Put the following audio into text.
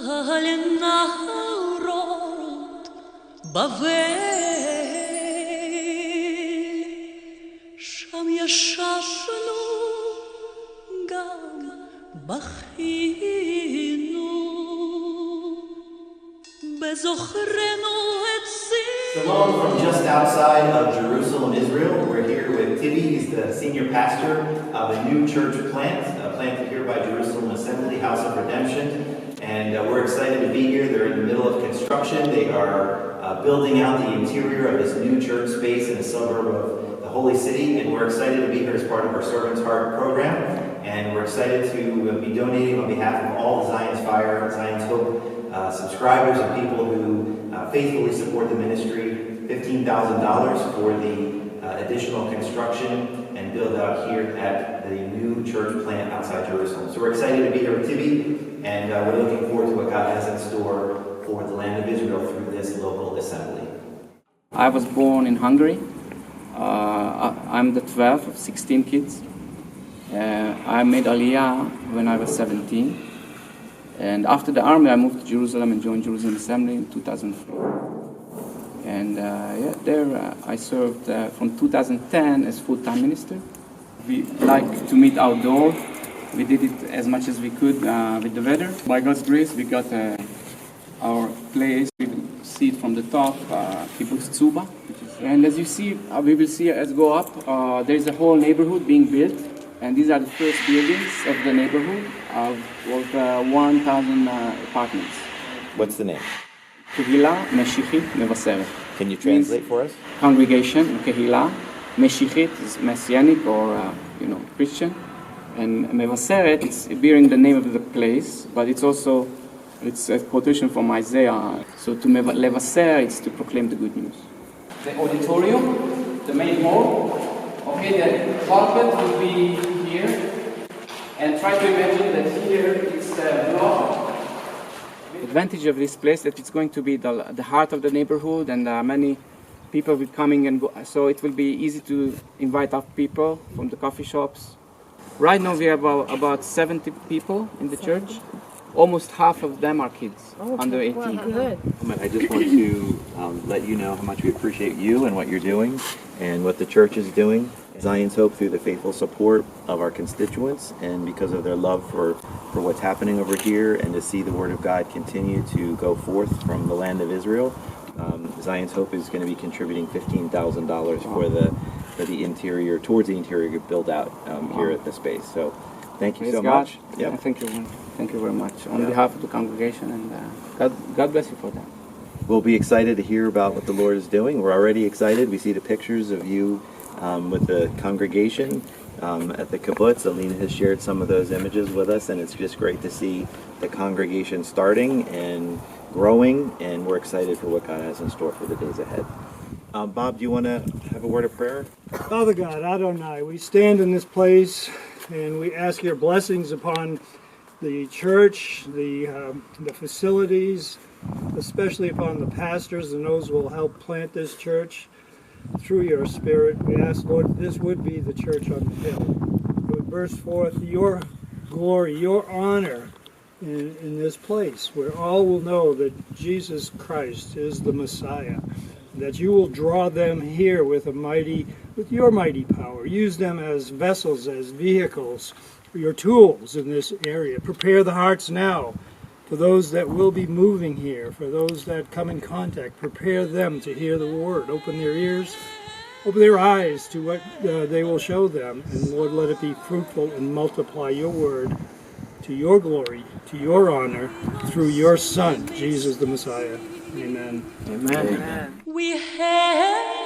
על נהרות בבל, שם ישבנו גם בכינו, בזוכרנו את Shalom from just outside of Jerusalem, Israel. We're here with Tibi. He's the senior pastor of a new church planted here by Jerusalem Assembly, House of Redemption. And we're excited to be here. They're in the middle of construction. They are building out the interior of this new church space in a suburb of the Holy City. And we're excited to be here as part of our Servant's Heart program. And we're excited to be donating on behalf of all the Zion's Fire, Zion's Hope subscribers and people who faithfully support the ministry, $15,000 for the additional construction and build out here at the new church plant outside Jerusalem. So we're excited to be here with Tibi, and we're looking forward to what God has in store for the land of Israel through this local assembly. I was born in Hungary. I'm the 12th of 16 kids. I made Aliyah when I was 17. And after the army, I moved to Jerusalem and joined Jerusalem Assembly in 2004. And there I served from 2010 as full-time minister. We like to meet outdoors. We did it as much as we could with the weather. By God's grace, we got our place. We will see it from the top, Kibbutz Tzuba. And as you see, we will see as go up, there is a whole neighborhood being built. And these are the first buildings of the neighborhood of 1,000 apartments. What's the name? Kehila Meshichit Mevaseret. Can you translate for us? Congregation, Kehila. Meshichit is Messianic or Christian. And Mevaseret is bearing the name of the place, but it's a quotation from Isaiah. So to Levaser, it's to proclaim the good news. The auditorium, the main hall. Okay, the pulpit will be here, and try to imagine that here it's the block. The advantage of this place that it's going to be the heart of the neighborhood, and many people will coming and go, so it will be easy to invite up people from the coffee shops. Right now we have about 70 people in the church. Almost half of them are kids, under 18. Wow, good. I just want to let you know how much we appreciate you and what you're doing and what the church is doing. Zion's Hope through the faithful support of our constituents and because of their love for what's happening over here and to see the Word of God continue to go forth from the land of Israel. Zion's Hope is going to be contributing $15,000 for the interior, towards the interior build out here at the space. So thank you so much. Yeah, thank you very much on behalf of the congregation, and God bless you for that. We'll be excited to hear about what the Lord is doing. We're already excited. We see the pictures of you with the congregation at the kibbutz. Alina has shared some of those images with us, and it's just great to see the congregation starting and growing, and we're excited for what God has in store for the days ahead. Bob, do you want to have a word of prayer? Father God, Adonai, we stand in this place and we ask your blessings upon the church, the facilities, especially upon the pastors and those who will help plant this church through your Spirit. We ask, Lord, this would be the church on the hill. It would burst forth your glory, your honor in this place, where all will know that Jesus Christ is the Messiah, that you will draw them here with your mighty power. Use them as vessels, as vehicles, your tools in this area. Prepare the hearts now for those that will be moving here, for those that come in contact. Prepare them to hear the word. Open their ears, open their eyes to what they will show them. And Lord, let it be fruitful and multiply your word to your glory, to your honor, through your Son, Jesus the Messiah. Amen. Amen. we have